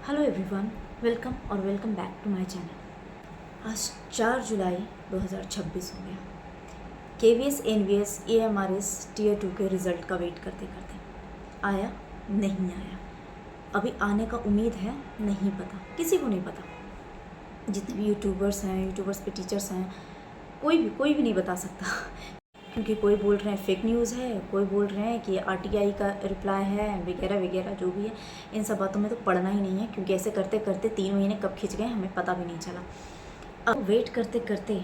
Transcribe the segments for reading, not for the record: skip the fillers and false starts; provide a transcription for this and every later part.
Hello everyone, welcome back to my channel. आज 4 जुलाई 2026 हो गया। KVS NVS AMRS टीयर 2 के रिज़ल्ट का वेट करते करते आया नहीं आया। अभी आने का उम्मीद है, नहीं पता, किसी को नहीं पता। जितने भी यूट्यूबर्स पे टीचर्स हैं, कोई भी नहीं बता सकता क्योंकि कोई बोल रहे हैं फेक न्यूज़ है, कोई बोल रहे हैं कि RTI का रिप्लाई है, वगैरह वगैरह जो भी है। इन सब बातों में तो पढ़ना ही नहीं है क्योंकि ऐसे करते करते 3 महीने कब खिंच गए हमें पता भी नहीं चला। अब वेट करते करते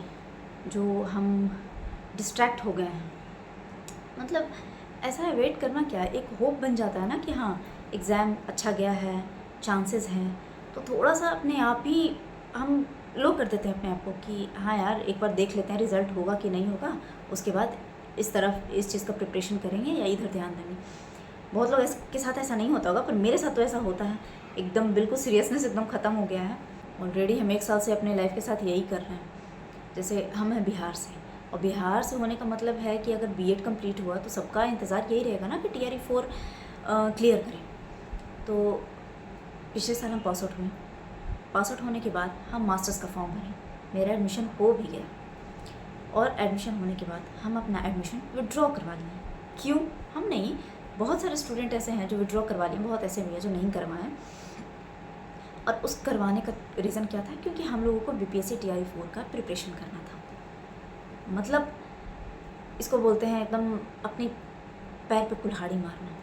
जो हम डिस्ट्रैक्ट हो गए हैं, मतलब ऐसा है, वेट करना क्या है, एक होप बन जाता है ना कि हाँ एग्ज़ाम अच्छा गया है, चांसेस हैं, तो थोड़ा सा अपने आप ही हम लो कर देते हैं अपने आप को कि हाँ यार एक बार देख लेते हैं रिज़ल्ट होगा कि नहीं होगा, उसके बाद इस तरफ इस चीज़ का प्रिपरेशन करेंगे या इधर ध्यान देंगे। बहुत लोग के साथ ऐसा नहीं होता होगा, पर मेरे साथ तो ऐसा होता है। एकदम बिल्कुल सीरियसनेस एकदम ख़त्म हो गया है। ऑलरेडी हम 1 साल से अपने लाइफ के साथ यही कर रहे हैं। जैसे हम हैं बिहार से, और बिहार से होने का मतलब है कि अगर BEd कंप्लीट हुआ तो सबका इंतज़ार यही रहेगा ना कि TRE 4 क्लियर करें। तो पिछले साल हम पास आउट हुए। पास आउट होने के बाद हम मास्टर्स का फॉर्म भरें, मेरा एडमिशन हो भी गया, और एडमिशन होने के बाद हम अपना एडमिशन विड्रॉ करवा लिए। क्यों? हम नहीं, बहुत सारे स्टूडेंट ऐसे हैं जो विड्रॉ करवा लिए, बहुत ऐसे भी हैं जो नहीं करवाएं। और उस करवाने का रीज़न क्या था? क्योंकि हम लोगों को BPSC TRE 4 का प्रिपरेशन करना था। मतलब इसको बोलते हैं एकदम अपनी पैर पे कुल्हाड़ी मारना।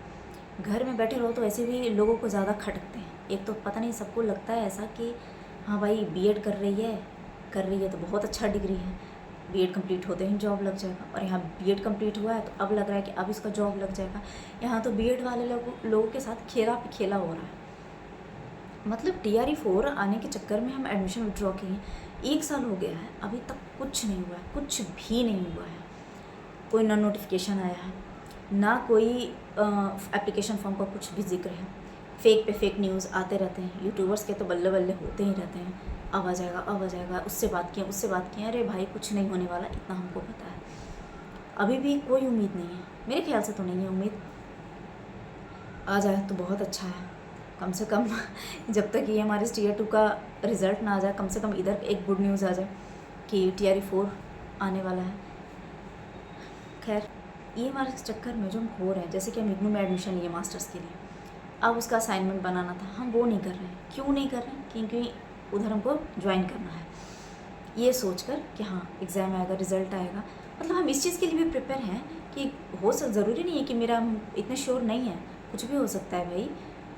घर में बैठे रहो तो ऐसे भी लोगों को ज़्यादा खटकते हैं। एक तो पता नहीं, सबको लगता है ऐसा कि हाँ भाई BEd कर रही है तो बहुत अच्छा डिग्री है, BEd कंप्लीट होते ही जॉब लग जाएगा। और यहाँ BEd कंप्लीट हुआ है तो अब लग रहा है कि अब इसका जॉब लग जाएगा। यहाँ तो BEd वाले लोगों के साथ खेला पे खेला हो रहा है। मतलब TRE 4 आने के चक्कर में हम एडमिशन विड्रॉ किए। 1 साल हो गया है, अभी तक कुछ नहीं हुआ है, कुछ भी नहीं हुआ है। कोई ना नोटिफिकेशन आया है, ना कोई एप्लीकेशन फॉर्म का कुछ भी जिक्र है। फेक पे फेक न्यूज़ आते रहते हैं। यूट्यूबर्स के तो बल्ले बल्ले होते ही रहते हैं, अब आ जाएगा, उससे बात किया। अरे भाई कुछ नहीं होने वाला, इतना हमको पता है। अभी भी कोई उम्मीद नहीं है, मेरे ख्याल से तो नहीं है उम्मीद। आ जाए तो बहुत अच्छा है, कम से कम जब तक ये हमारे टीयर 2 का रिज़ल्ट ना आ जाए, कम से कम इधर एक गुड न्यूज़ आ जाए कि TRE 4 आने वाला है। खैर, ये हमारे चक्कर में जो हम हो रहे हैं, जैसे कि हम IGNOU में एडमिशन लिए मास्टर्स के लिए, अब उसका असाइनमेंट बनाना था, हम वो नहीं कर रहे हैं। क्यों नहीं कर रहे हैं? क्योंकि उधर हमको ज्वाइन करना है, ये सोचकर कि हाँ एग्ज़ाम आएगा, रिज़ल्ट आएगा। मतलब हम इस चीज़ के लिए भी प्रिपेयर हैं कि ज़रूरी नहीं है कि मेरा, हम इतने श्योर नहीं है, कुछ भी हो सकता है भाई।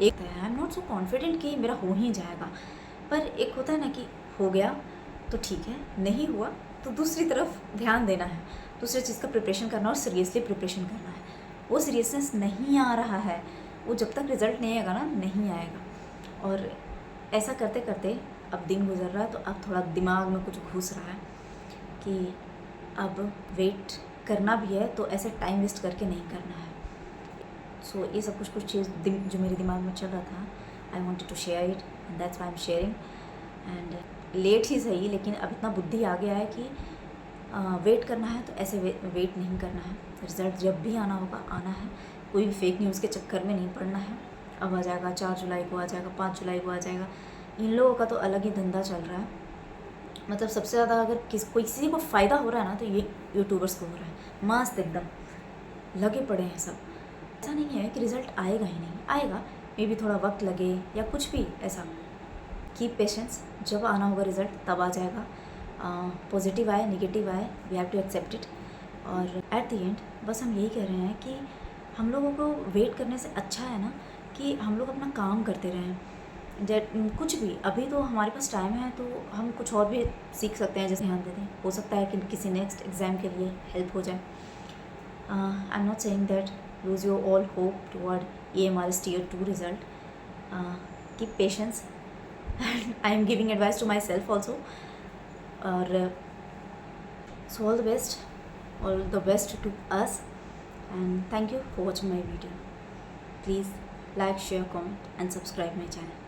एक I am not so confident कि मेरा हो ही जाएगा, पर एक होता है ना कि हो गया तो ठीक है, नहीं हुआ तो दूसरी तरफ ध्यान देना है, दूसरी चीज़ का प्रिपरेशन करना और सीरियसली प्रिपरेशन करना है। वो सीरियसनेस नहीं आ रहा है, वो जब तक रिज़ल्ट नहीं आएगा ना, नहीं आएगा। और ऐसा करते करते अब दिन गुजर रहा है, तो अब थोड़ा दिमाग में कुछ घुस रहा है कि अब वेट करना भी है तो ऐसे टाइम वेस्ट करके नहीं करना है। सो ये सब कुछ चीज़ जो मेरे दिमाग में चल रहा था, I wanted to share it, and that's why I am sharing. And late ही सही, लेकिन अब इतना बुद्धि आ गया है कि वेट करना है तो ऐसे वेट नहीं करना है। रिज़ल्ट जब भी आना होगा आना है, कोई भी फेक न्यूज़ के चक्कर में नहीं पड़ना है। अब आ जाएगा, 4 जुलाई को आ जाएगा, 5 जुलाई को आ जाएगा। इन लोगों का तो अलग ही धंधा चल रहा है। मतलब सबसे ज़्यादा अगर किसी को फ़ायदा हो रहा है ना, तो ये यूट्यूबर्स को हो रहा है। मस्त एकदम लगे पड़े हैं सब। ऐसा नहीं है कि रिज़ल्ट आएगा ही नहीं, आएगा, मे बी थोड़ा वक्त लगे या कुछ भी ऐसा। कीप पेशेंस, जब आना होगा रिज़ल्ट तब आ जाएगा। पॉजिटिव आए नेगेटिव आए, we have to accept it. और एट द एंड बस हम यही कह रहे हैं कि हम लोगों को वेट करने से अच्छा है ना कि हम लोग अपना काम करते रहें। कुछ भी, अभी तो हमारे पास टाइम है तो हम कुछ और भी सीख सकते हैं, जैसे ध्यान दे दें, हो सकता है कि किसी नेक्स्ट एग्ज़ाम के लिए हेल्प हो जाए। I am not saying that lose your all hope toward AMRS Tier 2 result. Keep patience. And I am giving advice to myself also. So all the best to us, and thank you for watching my video. Please like, share, comment and subscribe my channel.